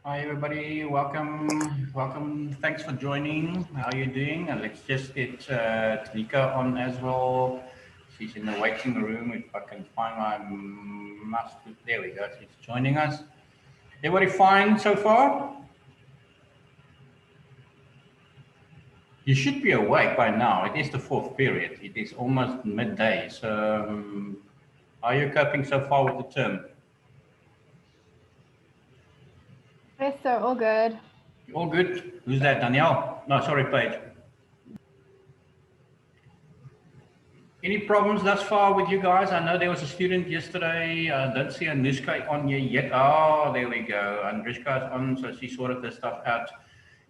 Hi everybody, welcome. Thanks for joining. How are you doing? And let's just get Trika on as well. She's in the waiting room. If I can find my mouse, there we go. She's joining us. Everybody fine so far? You should be awake by now. It is the fourth period. It is almost midday. So, are you coping so far with the term? Yes, sir. All good. All good. Who's that? Danielle? No, sorry, Paige. Any problems thus far with you guys? I know there was a student yesterday. I don't see Anushka on here yet. Oh, there we go. Anushka is on, so she sorted this stuff out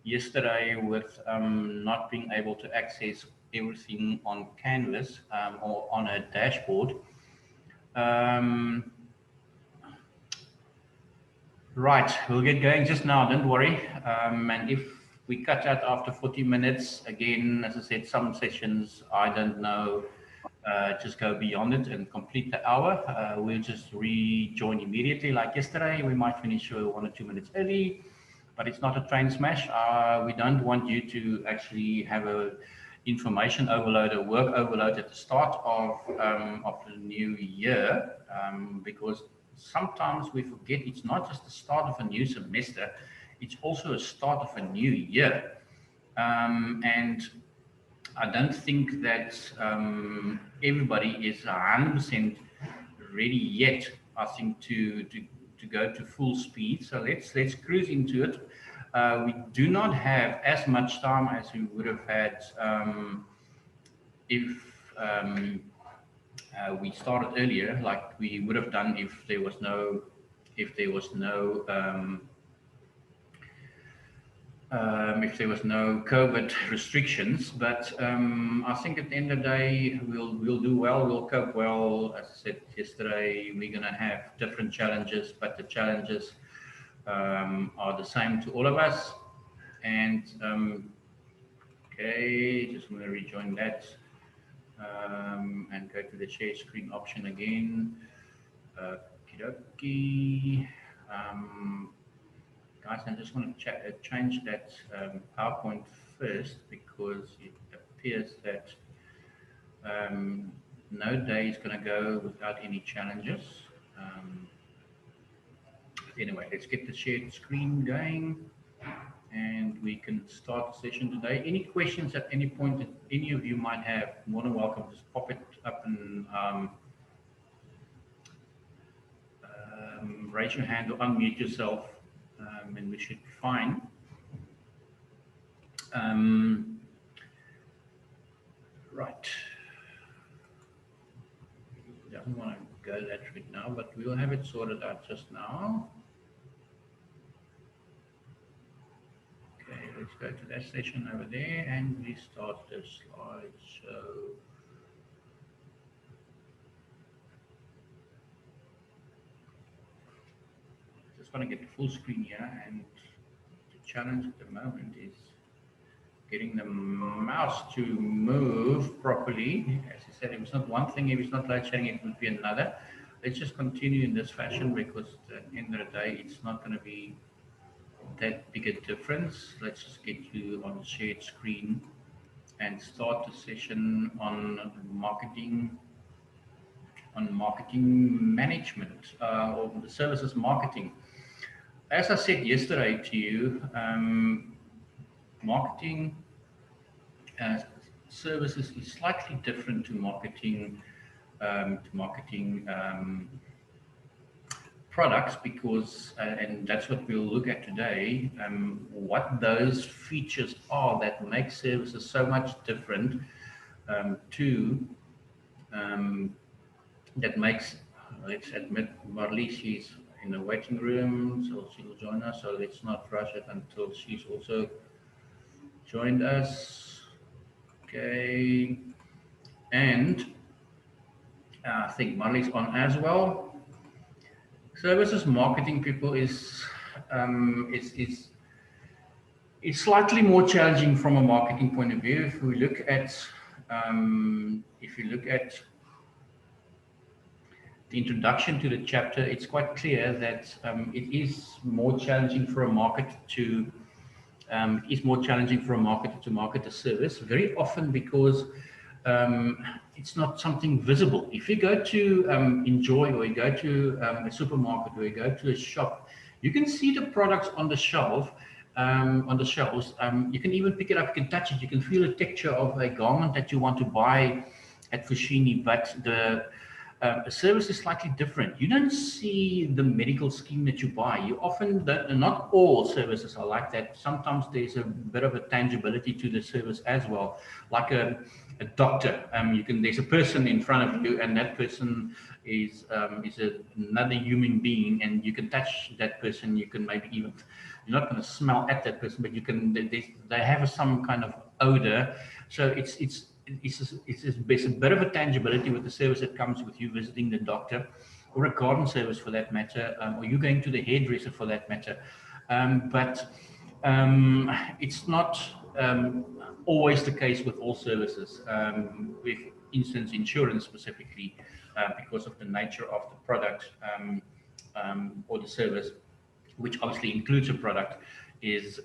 yesterday with not being able to access everything on Canvas or on her dashboard. Um, right, we'll get going just now. Don't worry. And if we cut out after 40 minutes, again, as I said, some sessions I don't know. Just go beyond it and complete the hour. We'll just rejoin immediately like yesterday. We might finish 1 or 2 minutes early, but it's not a train smash. We don't want you to actually have a information overload or work overload at the start of the new year, because sometimes we forget it's not just the start of a new semester, it's also a start of a new year. And I don't think that everybody is 100% ready yet. I think to go to full speed. So let's cruise into it. We do not have as much time as we would have had if we started earlier, like we would have done if there was no COVID restrictions. But I think at the end of the day, we'll do well. We'll cope well. As I said yesterday, we're going to have different challenges, but the challenges are the same to all of us. And okay, just want to rejoin that and go to the share screen option again. Okie guys, I just want to change that PowerPoint first, because it appears that no day is going to go without any challenges. Anyway, let's get the shared screen going and we can start the session today. Any questions at any point that any of you might have, more than welcome. Just pop it up and raise your hand or unmute yourself. And we should be fine. Right. Don't want to go that route now, but we'll have it sorted out just now. Okay, let's go to that session over there and restart the slideshow. Just want to get the full screen here, and the challenge at the moment is getting the mouse to move properly. As I said, if it's not one thing, if it's not light shedding, it would be another. Let's just continue in this fashion, because at the end of the day, it's not going to be that big a difference. Let's just get you on the shared screen and start the session on marketing management, or the services marketing. As I said yesterday to you, marketing services is slightly different to marketing products, because and that's what we'll look at today, what those features are that make services so much different to that makes, let's admit, Marley, she's in the waiting room, so she will join us. So let's not rush it until she's also joined us. Okay, and I think Marley's on as well. Services marketing, people, is it's slightly more challenging from a marketing point of view. If we look at the introduction to the chapter, it's quite clear that it is more challenging for a market to market a service very often because it's not something visible. If you go to Enjoy, or you go to a supermarket, or you go to a shop, you can see the products on the shelf, on the shelves. You can even pick it up, you can touch it, you can feel the texture of a garment that you want to buy at Fushini, but the service is slightly different. You don't see the medical scheme that you buy. You often don't, not all services are like that. Sometimes there's a bit of a tangibility to the service as well, like a doctor. There's a person in front of you, and that person is another human being, and you can touch that person. You can maybe even, you're not going to smell at that person, but you can. They have some kind of odor, so it's a bit of a tangibility with the service that comes with you visiting the doctor, or a garden service for that matter, or you going to the hairdresser for that matter. But it's not always the case with all services. With instance, insurance specifically, because of the nature of the product or the service, which obviously includes a product, is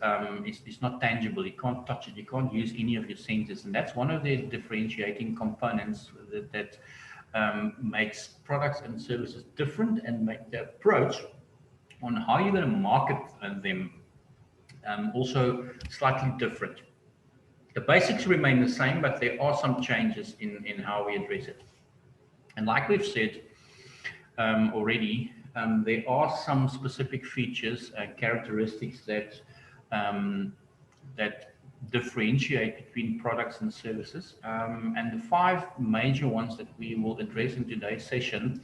not tangible. You can't touch it. You can't use any of your senses, and that's one of the differentiating components that makes products and services different, and make the approach on how you're going to market them also slightly different. The basics remain the same, but there are some changes in how we address it. And like we've said already, there are some specific features and characteristics that differentiate between products and services. And the five major ones that we will address in today's session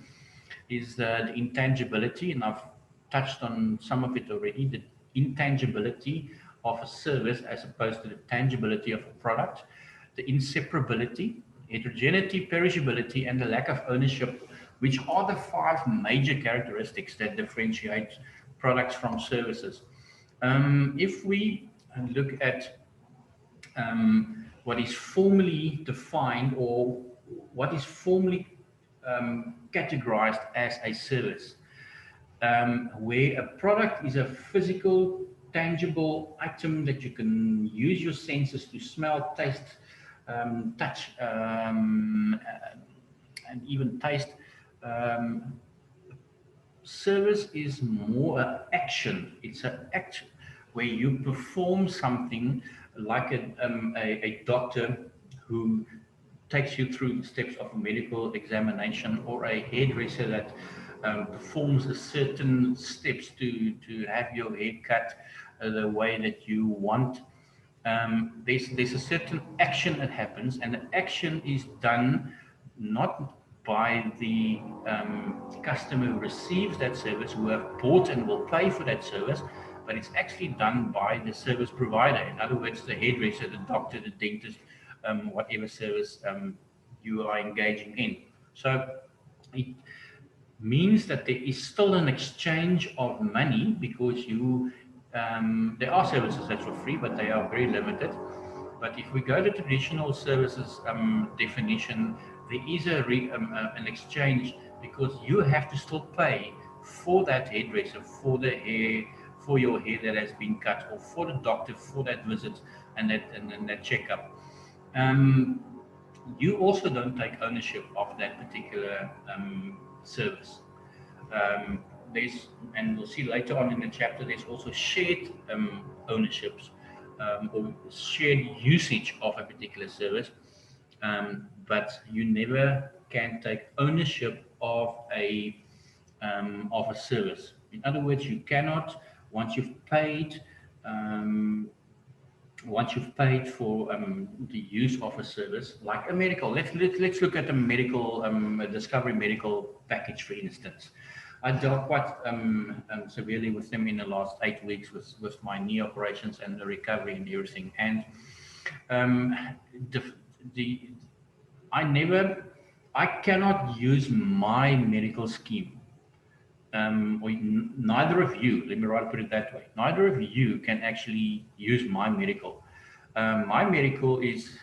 is the intangibility, and I've touched on some of it already, the intangibility of a service as opposed to the tangibility of a product, the inseparability, heterogeneity, perishability, and the lack of ownership, which are the five major characteristics that differentiate products from services. If we look at what is formally defined, or what is formally categorized as a service, where a product is a physical, tangible item that you can use your senses to smell, taste, touch, and even taste. Service is more an action. It's an action where you perform something, like a doctor who takes you through the steps of a medical examination, or a hairdresser that performs a certain steps to have your hair cut the way that you want. There's a certain action that happens, and the action is done not by the customer who receives that service, who have bought and will pay for that service, but it's actually done by the service provider. In other words, the hairdresser, the doctor, the dentist, whatever service you are engaging in. So it means that there is still an exchange of money, because there are services that are free, but they are very limited. But if we go to traditional services definition, there is an exchange, because you have to still pay for that hairdresser, for the hair, for your hair that has been cut, or for the doctor for that visit and that checkup. You also don't take ownership of that particular service. And we'll see later on in the chapter, there's also shared ownerships, or shared usage of a particular service, but you never can take ownership of a service. In other words, you cannot, once you've paid for the use of a service, like a medical. Let's look at a medical, a Discovery medical package, for instance. I dealt quite severely with them in the last 8 weeks with my knee operations and the recovery and everything. And I cannot use my medical scheme. Or neither of you, let me rather put it that way, neither of you can actually use my medical. My medical is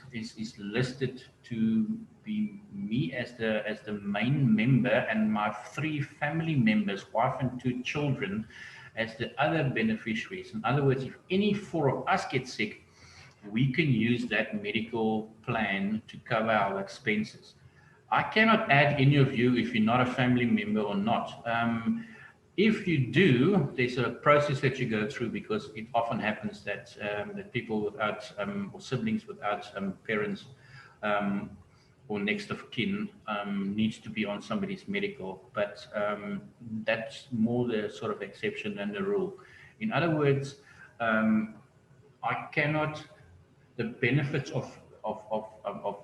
listed to be me as the main member and my 3 family members, wife and 2 children, as the other beneficiaries. In other words, if any 4 of us get sick, we can use that medical plan to cover our expenses. I cannot add any of you if you're not a family member or not. If you do, there's a process that you go through, because it often happens that that people without or siblings without parents or next of kin needs to be on somebody's medical, but that's more the sort of exception than the rule. In other words, I cannot. The benefits of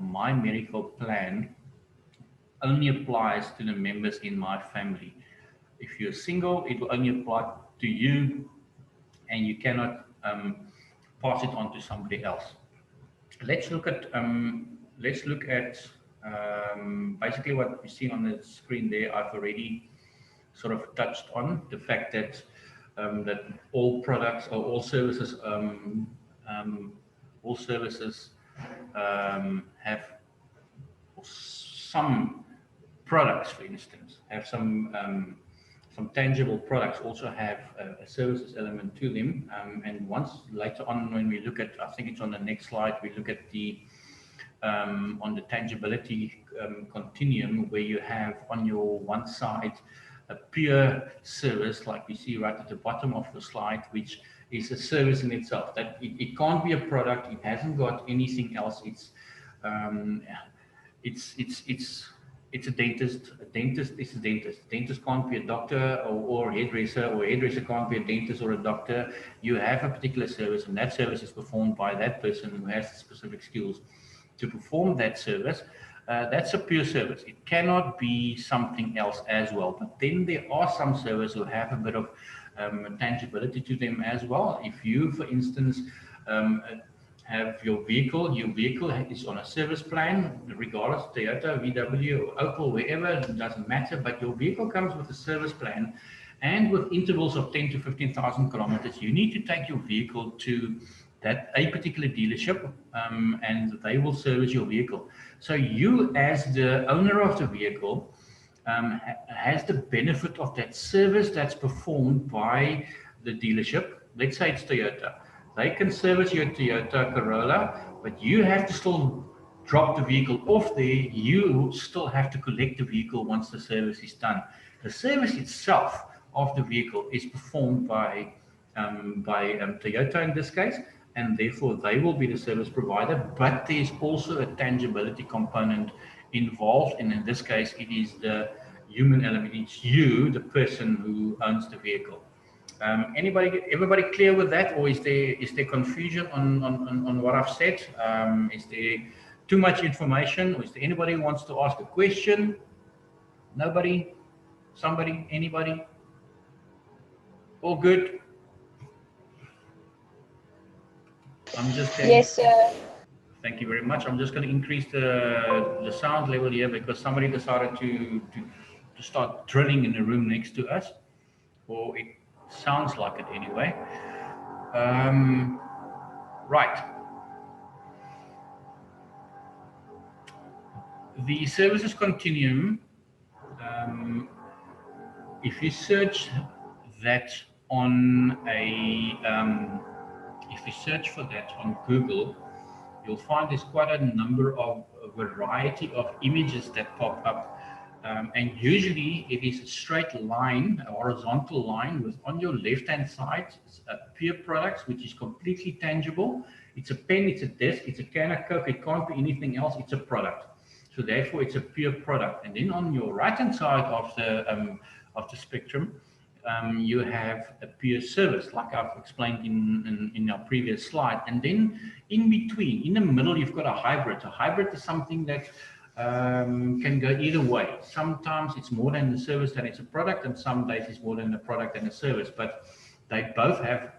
my medical plan only applies to the members in my family. If you're single, it will only apply to you, and you cannot pass it on to somebody else. Let's look at basically what we see on the screen there. I've already sort of touched on the fact that that all products or all services have some products, for instance, have some tangible products also have a services element to them. And once later on, when we look at, I think it's on the next slide, we look at the on the tangibility continuum, where you have on your one side a pure service, like we see right at the bottom of the slide, which is a service in itself. That it can't be a product. It hasn't got anything else. It's a dentist. A dentist is a dentist. A dentist can't be a doctor or a hairdresser, or a hairdresser can't be a dentist or a doctor. You have a particular service, and that service is performed by that person who has specific skills to perform that service. That's a pure service. It cannot be something else as well. But then there are some services who have a bit of tangibility to them as well. If you, for instance, have your vehicle is on a service plan, regardless, Toyota, VW, or Opel, wherever, it doesn't matter, but your vehicle comes with a service plan, and with intervals of 10 to 15,000 kilometers, you need to take your vehicle to a particular dealership, and they will service your vehicle. So you, as the owner of the vehicle, has the benefit of that service that's performed by the dealership. Let's say it's Toyota. They can service your Toyota Corolla, but you have to still drop the vehicle off there. You still have to collect the vehicle once the service is done. The service itself of the vehicle is performed by Toyota in this case, and therefore they will be the service provider, but there's also a tangibility component involved, and in this case it is the human element. It's you, the person who owns the vehicle. Everybody clear with that, or is there confusion on what I've said? Is there too much information, or is there anybody who wants to ask a question? Nobody? Somebody? Anybody? All good? I'm just saying. Yes, sir. Thank you very much. I'm just going to increase the sound level here, because somebody decided to start drilling in the room next to us, or it sounds like it anyway. Right. The services continuum, if you search that on if you search for that on Google, you'll find there's quite a number of variety of images that pop up. And usually it is a straight line, a horizontal line, with on your left-hand side pure products, which is completely tangible. It's a pen, it's a desk, it's a can of Coke, it can't be anything else, it's a product. So therefore it's a pure product. And then on your right-hand side of the spectrum, you have a pure service, like I've explained in our previous slide. And then in between, in the middle, you've got a hybrid. A hybrid is something that can go either way. Sometimes it's more than the service than it's a product, and some days it's more than a product than a service. But they both have,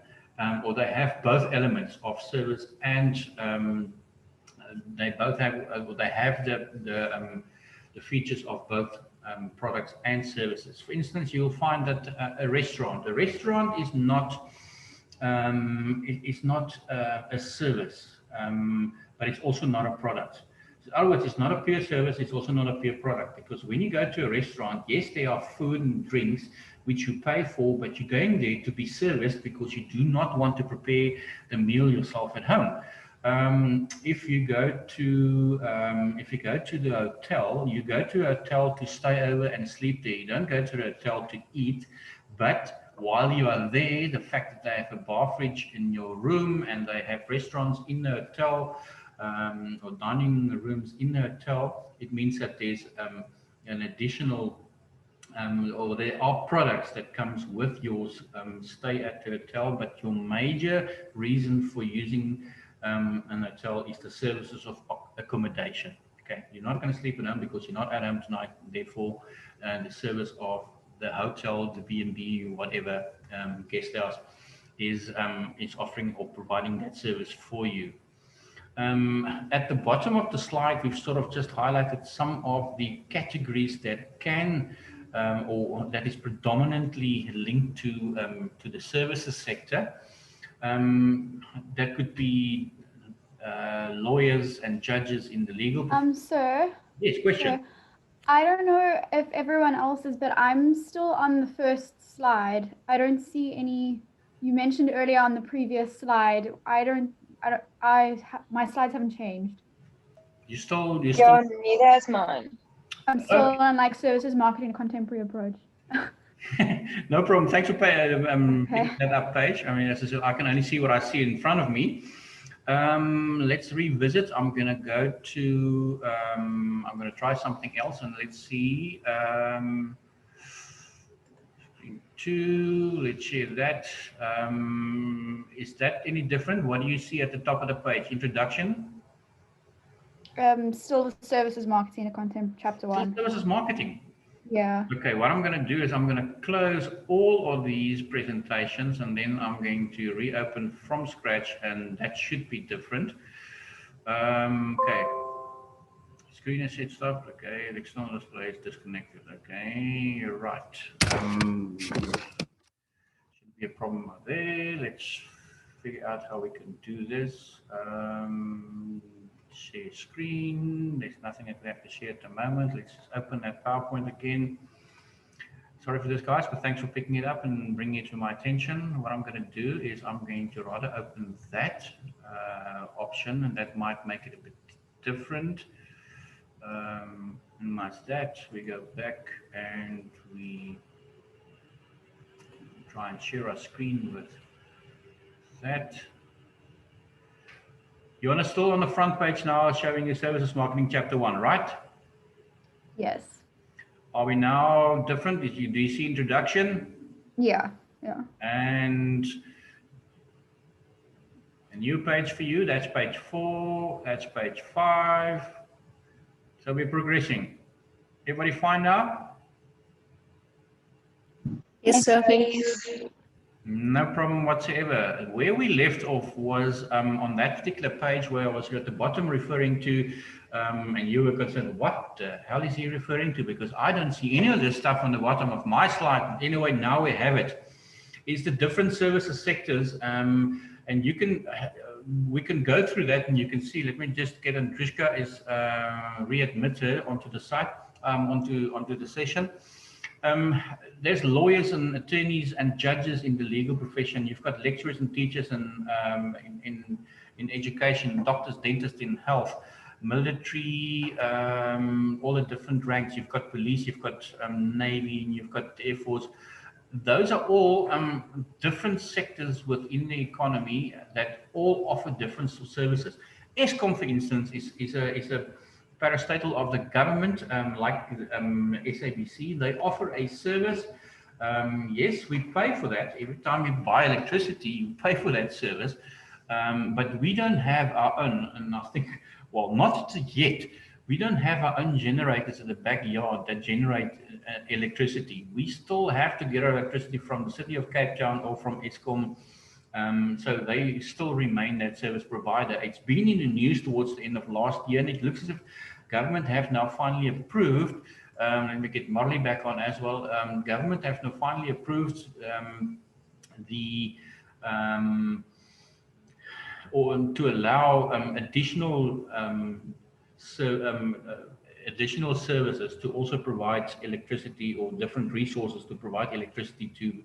or they have both elements of service, and they both have, they have the features of both products and services. For instance, you'll find that a restaurant is not a service, but it's also not a product. In other words, it's not a pure service, it's also not a pure product, because when you go to a restaurant, yes, there are food and drinks which you pay for, but you're going there to be serviced because you do not want to prepare the meal yourself at home. If you go to the hotel, you go to a hotel to stay over and sleep there. You don't go to the hotel to eat. But while you are there, the fact that they have a bar fridge in your room and they have restaurants in the hotel, or dining rooms in the hotel, it means that there's an additional or there are products that comes with your stay at the hotel, but your major reason for using an hotel is the services of accommodation. Okay, you're not going to sleep at home because you're not at home tonight. Therefore, the service of the hotel, the B&B, whatever guest house is offering or providing that service for you. At the bottom of the slide, we've sort of just highlighted some of the categories that can or that is predominantly linked to the services sector. That could be lawyers and judges in the legal. Sir. Yes, question. Sir, I don't know if everyone else is, but I'm still on the first slide. I don't see any. You mentioned earlier on the previous slide. My slides haven't changed. Yeah, neither has mine. I'm still on like services, marketing, contemporary approach. No problem. Thanks for picking that up, Paige. I mean, as I said, I can only see what I see in front of me. Let's revisit. I'm going to go to, I'm going to try something else, and let's see. Let's share that. Is that any different? What do you see at the top of the page? Introduction? Still the services, marketing, and content, chapter 1. Still services, marketing. Yeah. Okay, what I'm going to do is I'm going to close all of these presentations, and then I'm going to reopen from scratch, and that should be different. Okay. Screen is set stopped. Okay, the external display is disconnected. Okay, you're right. Shouldn't be a problem there. Let's figure out how we can do this. Share screen. There's nothing that we have to share at the moment. Let's just open that PowerPoint again. Sorry for this, guys, but thanks for picking it up and bringing it to my attention. What I'm going to do is I'm going to rather open that option, and that might make it a bit different. Minimize that. We go back and we try and share our screen with that. You're still on the front page now, showing you services marketing chapter 1, right? Yes. Are we now different? Do you see introduction? Yeah. And a new page for you. That's page 4. That's page 5. So we're progressing. Everybody fine now? Yes, sir. Thank you. No problem whatsoever. Where we left off was on that particular page where I was at the bottom referring to, and you were concerned, what the hell is he referring to? Because I don't see any of this stuff on the bottom of my slide. Anyway, now we have it. It's the different services sectors, and you can, we can go through that, and you can see. Let me just get Trishka is readmitted onto the site, onto the session. There's lawyers and attorneys and judges in the legal profession. You've got lecturers and teachers in education, doctors, dentists in health, military, all the different ranks. You've got police, you've got Navy, and you've got Air Force. Those are all different sectors within the economy that all offer different services. Eskom, for instance, is a parastatal of the government, like SABC. They offer a service. Yes, we pay for that. Every time you buy electricity, you pay for that service. But we don't have our own, and I think, well, not yet. We don't have our own generators in the backyard that generate electricity. We still have to get our electricity from the city of Cape Town or from Eskom. So they still remain that service provider. It's been in the news towards the end of last year, and it looks as if government have now finally approved, let me get Marley back on as well, government have now finally approved or to allow additional additional services to also provide electricity or different resources to provide electricity to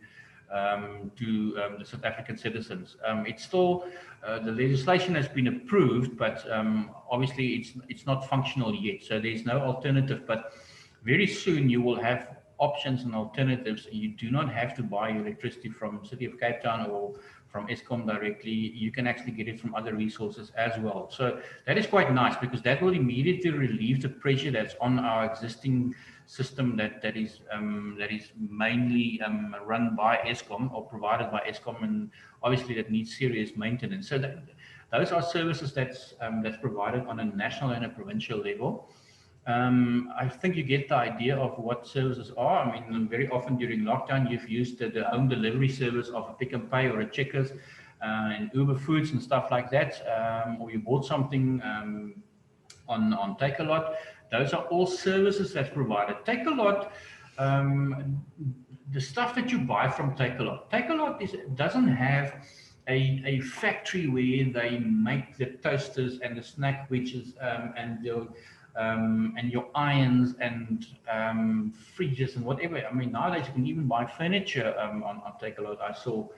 the South African citizens. It's still the legislation has been approved, but obviously it's not functional yet. So there's no alternative. But very soon you will have options and alternatives. You do not have to buy electricity from City of Cape Town or from Eskom directly. You can actually get it from other resources as well. So that is quite nice, because that will immediately relieve the pressure that's on our existing system that is mainly run by Eskom or provided by Eskom, and obviously that needs serious maintenance. So those are services that's provided on a national and a provincial level. I think you get the idea of what services are. I mean, very often during lockdown, you've used the home delivery service of a Pick n Pay or a Checkers and Uber Foods and stuff like that, or you bought something on Take a Lot. Those are all services that's provided. Take a Lot, the stuff that you buy from Take a Lot. Take a Lot doesn't have a factory where they make the toasters and the snack widgets and your irons and fridges and whatever. I mean, nowadays you can even buy furniture on Take a Lot. I saw.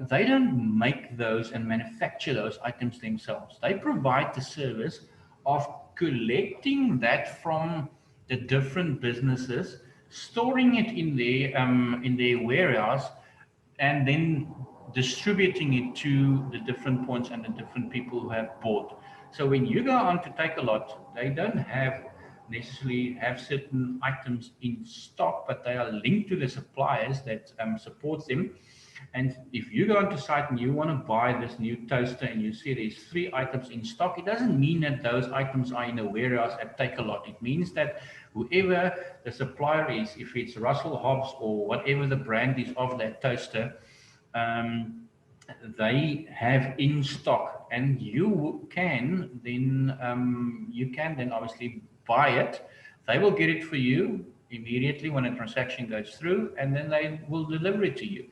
They don't make those and manufacture those items themselves. They provide the service of collecting that from the different businesses, storing it in their warehouse, and then distributing it to the different points and the different people who have bought. So when you go on to Take a Lot, they don't necessarily have certain items in stock, but they are linked to the suppliers that support them. And if you go onto site and you want to buy this new toaster and you see there's 3 items in stock, it doesn't mean that those items are in a warehouse at Take a Lot. It means that whoever the supplier is, if it's Russell Hobbs or whatever the brand is of that toaster, they have in stock, and you can then obviously buy it. They will get it for you immediately when a transaction goes through, and then they will deliver it to you.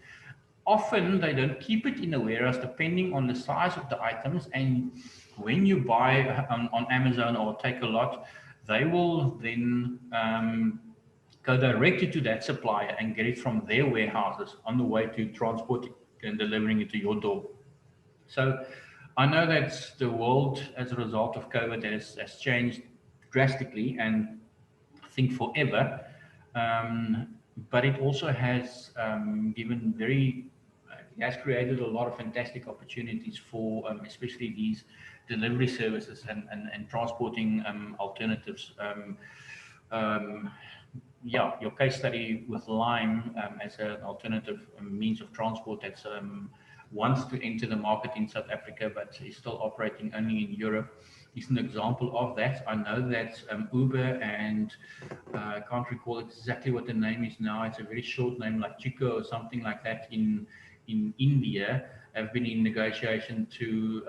Often they don't keep it in a warehouse depending on the size of the items, and when you buy on Amazon or Take a Lot, they will then go directly to that supplier and get it from their warehouses on the way to transporting and delivering it to your door. So I know that the world, as a result of COVID, has changed drastically, and I think forever. But it also has has created a lot of fantastic opportunities for especially these delivery services and transporting alternatives. Your case study with Lime as an alternative means of transport that's wants to enter the market in South Africa, but is still operating only in Europe, is an example of that. I know that Uber and I can't recall exactly what the name is now. It's a very short name, like Chico or something like that in India, have been in negotiation to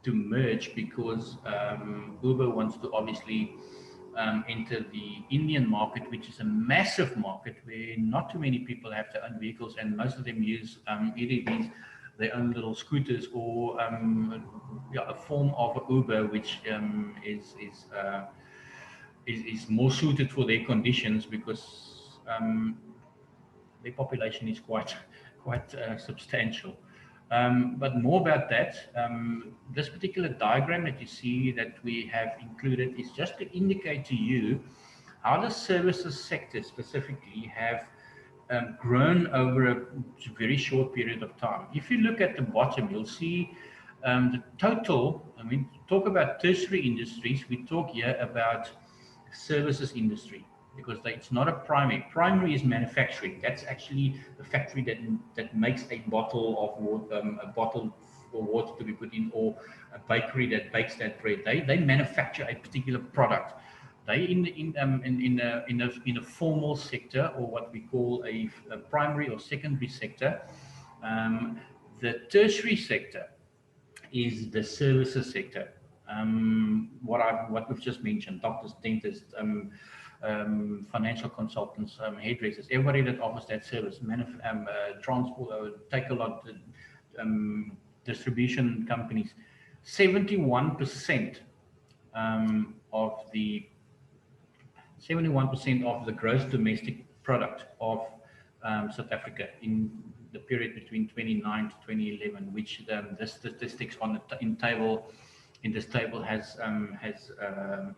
merge, because Uber wants to obviously enter the Indian market, which is a massive market where not too many people have their own vehicles, and most of them use either their own little scooters or a form of Uber, which is more suited for their conditions, because their population is quite substantial. But more about that. This particular diagram that you see that we have included is just to indicate to you how the services sector specifically have grown over a very short period of time. If you look at the bottom, you'll see the total. I mean, talk about tertiary industries. We talk here about services industry, because it's not a primary. Primary is manufacturing. That's actually the factory that makes a bottle of water, a bottle for water to be put in, or a bakery that bakes that bread. They manufacture a particular product. They in a formal sector, or what we call a primary or secondary sector. The tertiary sector is the services sector. What we've just mentioned: doctors, dentists, financial consultants, hairdressers, everybody that offers that service, transport, Take a Lot, distribution companies. 71% of the 71% of the gross domestic product of South Africa in the period between 2009 to 2011, which the statistics on the this table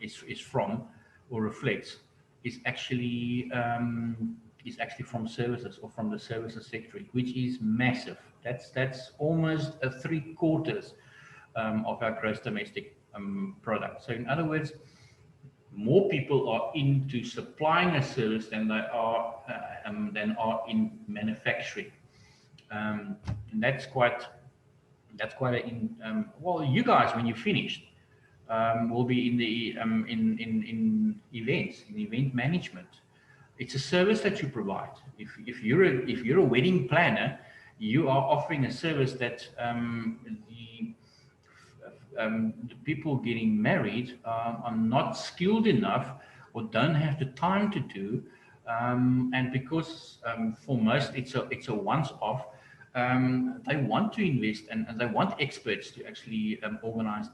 is from or reflects, is actually from services, or from the services sector, which is massive. That's almost a 3/4 of our gross domestic product. So in other words, more people are into supplying a service than they are in manufacturing, and that's quite a well, you guys, when you're finished, will be in the in event management. It's a service that you provide. If you're a wedding planner, you are offering a service that the people getting married are not skilled enough or don't have the time to do, and because for most it's a once-off, they want to invest, and they want experts to actually organize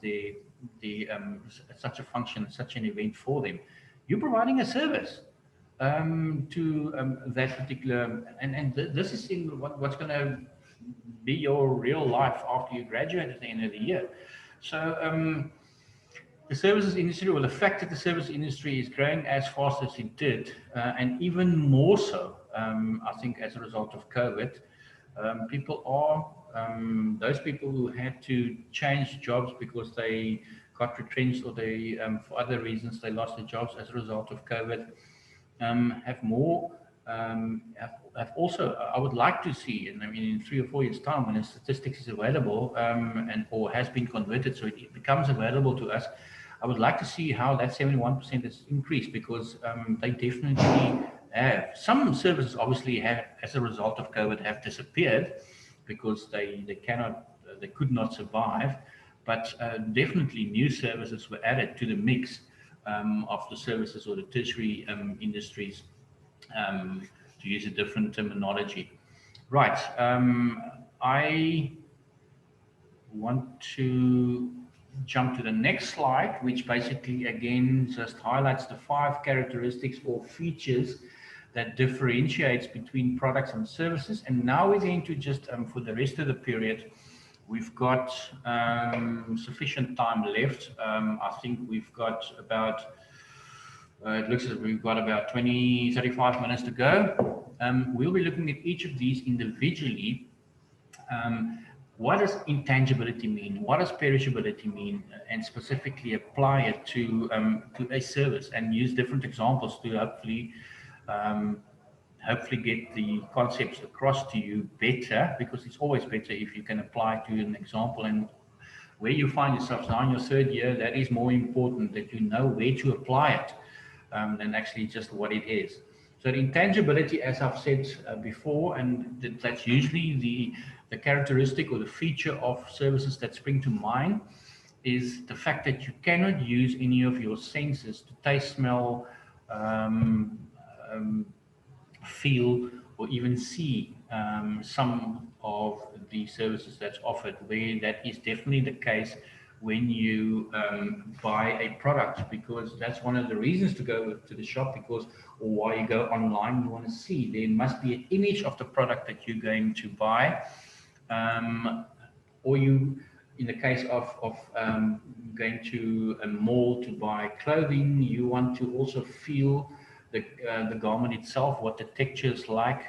such a function, such an event for them. You're providing a service to that particular, and this is in what's going to be your real life after you graduate at the end of the year. So the services industry, or the fact that the service industry is growing as fast as it did, and even more so, I think as a result of COVID, people are, those people who had to change jobs because they got retrenched, or they, for other reasons, they lost their jobs as a result of COVID, have more, have also, I would like to see, and I mean, in 3 or 4 years' time, when the statistics is available, or has been converted, so it becomes available to us, I would like to see how that 71% has increased, because they definitely have. Some services obviously have, as a result of COVID, have disappeared because they could not survive, but definitely new services were added to the mix of the services, or the tertiary industries, to use a different terminology. Right. I want to jump to the next slide, which basically again just highlights the 5 characteristics or features that differentiates between products and services. And now we're going to just, for the rest of the period, we've got sufficient time left. I think we've got about, it looks as if we've got about 35 minutes to go. We'll be looking at each of these individually. What does intangibility mean? What does perishability mean? And specifically apply it to a service, and use different examples to hopefully get the concepts across to you better, because it's always better if you can apply to an example. And where you find yourself now in your 3rd year, that is more important, that you know where to apply it than actually just what it is. So the intangibility, as I've said before, and that's usually the characteristic or the feature of services that spring to mind, is the fact that you cannot use any of your senses to taste, smell, feel, or even see some of the services that's offered, where that is definitely the case when you buy a product, because that's one of the reasons to go to the shop, because, or why you go online, you want to see, there must be an image of the product that you're going to buy, or you, in the case of going to a mall to buy clothing, you want to also feel the garment itself, what the texture is like,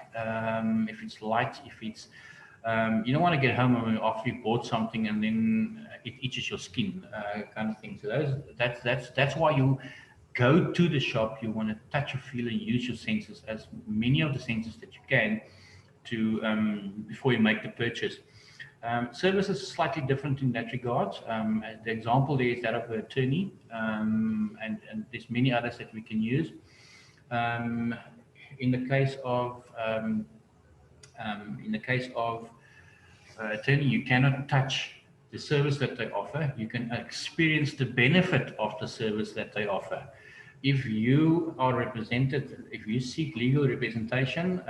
if it's light, if it's, you don't want to get home after you bought something and then it itches your skin, kind of thing. So that's why you go to the shop. You want to touch or feel and use your senses, as many of the senses that you can, to before you make the purchase. Services are slightly different in that regard. The example there is that of an attorney, and there's many others that we can use. In the case of attorney, you cannot touch the service that they offer. You can experience the benefit of the service that they offer. If you are represented, if you seek legal representation,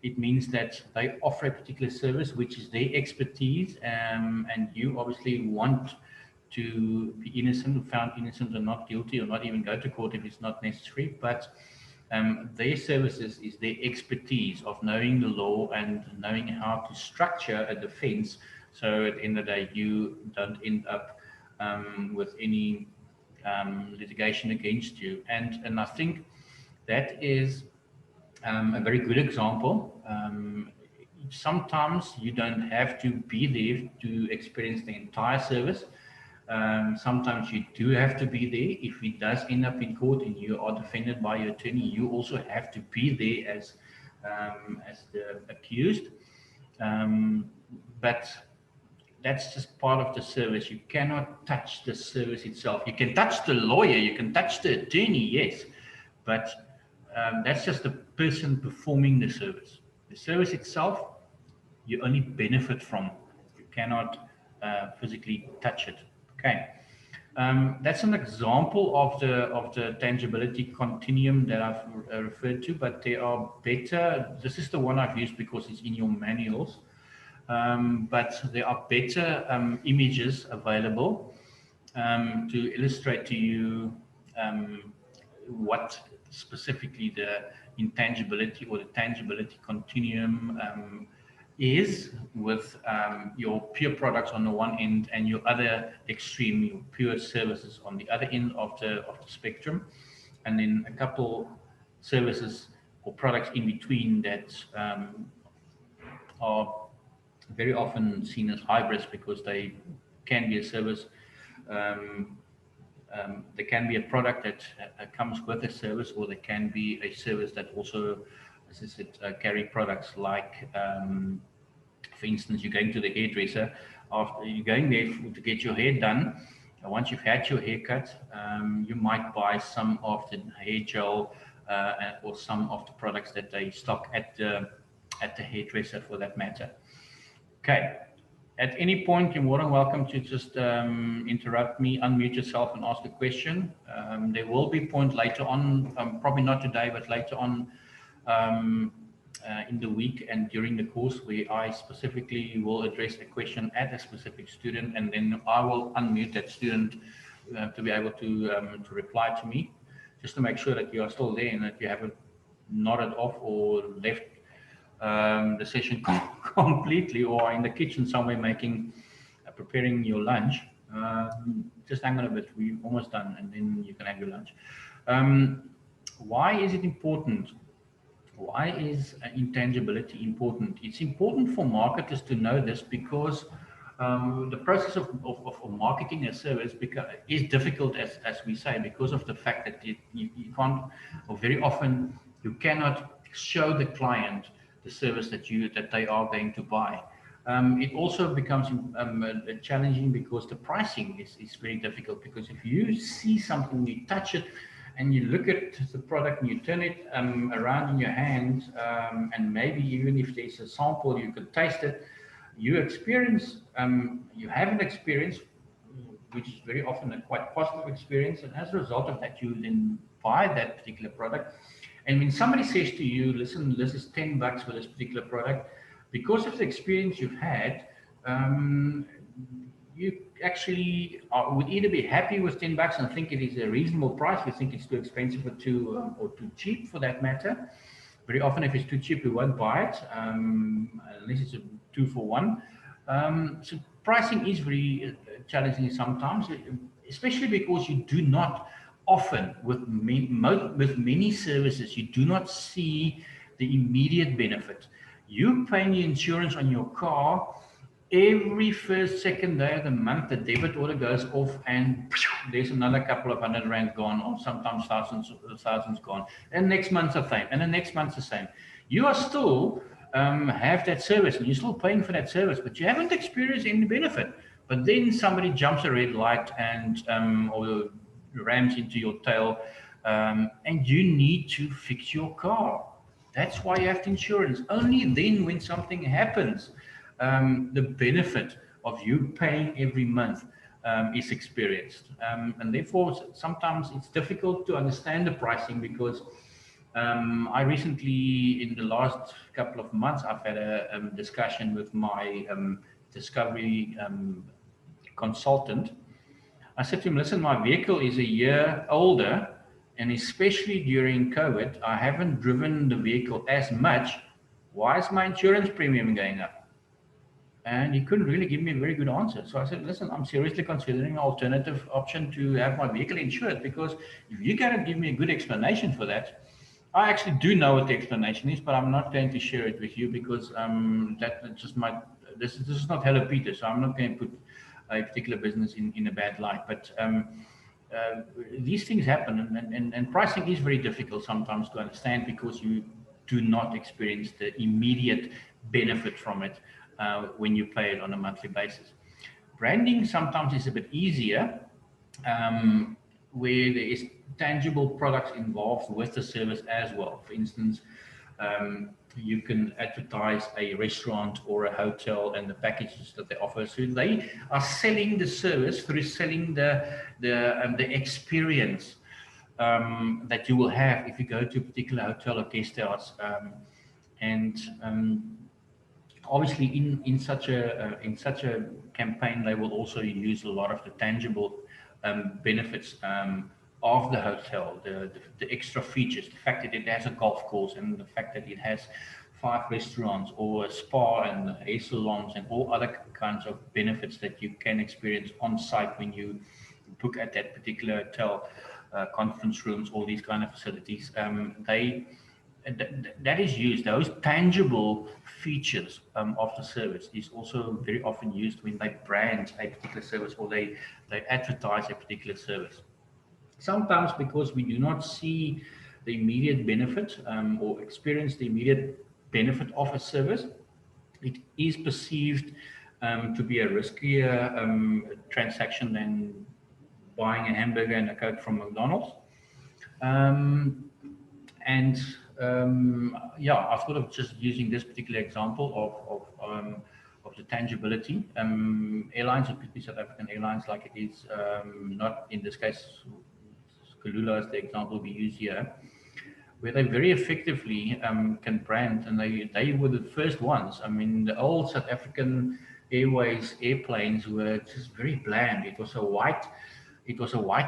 it means that they offer a particular service, which is their expertise, and you obviously want to be innocent, found innocent or not guilty, or not even go to court if it's not necessary. But their services is their expertise of knowing the law and knowing how to structure a defense, so at the end of the day you don't end up with any litigation against you. And I think that is a very good example. Sometimes you don't have to be there to experience the entire service. Sometimes you do have to be there. If it does end up in court and you are defended by your attorney, you also have to be there as the accused. But that's just part of the service. You cannot touch the service itself. You can touch the lawyer, you can touch the attorney, yes, but that's just the person performing the service. The service itself, you only benefit from. You cannot physically touch it. Okay, that's an example of the tangibility continuum that I've referred to, but there are better. This is the one I've used because it's in your manuals. But there are better images available to illustrate to you what specifically the intangibility or the tangibility continuum is, with your pure products on the one end and your other extreme, your pure services on the other end of the spectrum, and then a couple services or products in between that are very often seen as hybrids because they can be a service. There can be a product that comes with a service, or there can be a service that also, as I said, carry products like, for instance, you're going to the hairdresser. After you're going there to get your hair done, once you've had your haircut, you might buy some of the hair gel or some of the products that they stock at the hairdresser, for that matter. Okay. At any point, you're more than welcome to just interrupt me, unmute yourself, and ask a question. There will be a point later on, probably not today, but later on in the week and during the course, where I specifically will address a question at a specific student, and then I will unmute that student to be able to reply to me, just to make sure that you are still there and that you haven't nodded off or left the session completely, or in the kitchen somewhere making preparing your lunch. Just hang on a bit, we're almost done, and then you can have your lunch. Why is it important? Why is intangibility important? It's important for marketers to know this because the process of marketing a service is difficult, as we say, because of the fact that you can't, or very often you cannot show the client the service that they are going to buy. It also becomes challenging because the pricing is very difficult, because if you see something, you touch it, and you look at the product and you turn it around in your hand, and maybe even if there's a sample, you could taste it, you have an experience, which is very often a quite positive experience, and as a result of that, you then buy that particular product. And when somebody says to you, listen, this is $10 for this particular product, because of the experience you've had, you actually would either be happy with $10 and think it is a reasonable price, you think it's too expensive or too cheap, for that matter. Very often, if it's too cheap, we won't buy it, unless it's a 2-for-1. So pricing is very challenging sometimes, especially because you do not often, with many services, you do not see the immediate benefit. You paying the insurance on your car, every first, second day of the month, the debit order goes off, and there's another couple of $100 gone, or sometimes thousands gone. And next month's the same, and the next month's the same. You are still have that service, and you're still paying for that service, but you haven't experienced any benefit. But then somebody jumps a red light and or rams into your tail, and you need to fix your car. That's why you have the insurance. Only then, when something happens, the benefit of you paying every month is experienced. And therefore, sometimes it's difficult to understand the pricing, because I recently, in the last couple of months, I've had a discussion with my discovery consultant, I said to him, listen, my vehicle is a year older, and especially during COVID, I haven't driven the vehicle as much. Why is my insurance premium going up? And he couldn't really give me a very good answer. So I said, listen, I'm seriously considering an alternative option to have my vehicle insured, because if you cannot give me a good explanation for that, I actually do know what the explanation is, but I'm not going to share it with you because that just might, this is not Hello Peter, so I'm not going to put a particular business in a bad light. But these things happen, and pricing is very difficult sometimes to understand because you do not experience the immediate benefit from it when you pay it on a monthly basis. Branding sometimes is a bit easier, where there is tangible products involved with the service as well. For instance, you can advertise a restaurant or a hotel and the packages that they offer. So they are selling the service through selling the experience that you will have if you go to a particular hotel or guest house. Obviously, in such a campaign, they will also use a lot of the tangible benefits of the hotel, the extra features, the fact that it has a golf course, and the fact that it has 5 restaurants or a spa and hair salons and all other kinds of benefits that you can experience on site when you book at that particular hotel, conference rooms, all these kind of facilities. That is used, those tangible features of the service is also very often used when they brand a particular service or they advertise a particular service. Sometimes because we do not see the immediate benefit or experience the immediate benefit of a service, it is perceived to be a riskier transaction than buying a hamburger and a Coke from McDonald's. Yeah, I thought of just using this particular example of the tangibility. Airlines, it could be South African Airlines, like it is not in this case. Kalula is the example we use here, where they very effectively can brand, and they were the first ones. I mean, the old South African Airways airplanes were just very bland. It was a white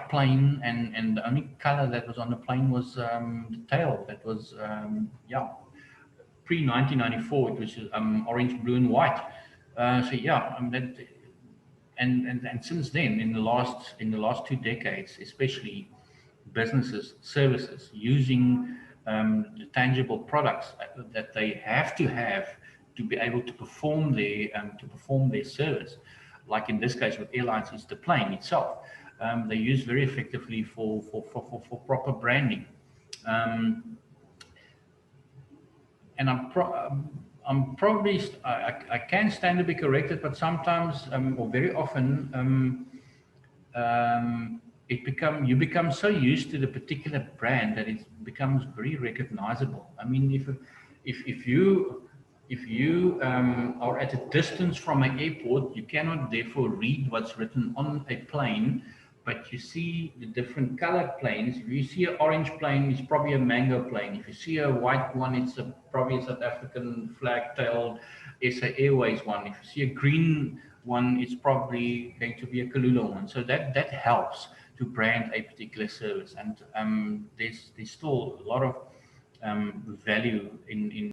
plane, and the only color that was on the plane was the tail. That was pre 1994. It was orange, blue, and white. And since then, in the last 2 decades, especially, businesses, services using the tangible products that they have to be able to perform their service. Like in this case with airlines, it's the plane itself. They use very effectively for proper branding. And I'm probably, I can stand to be corrected, but sometimes or very often you become so used to the particular brand that it becomes very recognizable. I mean, if you are at a distance from an airport, you cannot therefore read what's written on a plane, but you see the different colored planes. If you see an orange plane, it's probably a mango plane. If you see a white one, it's probably a South African flag-tailed SA Airways one. If you see a green one, it's probably going to be a Kalula one. So that helps to brand a particular service, and there's still a lot of value in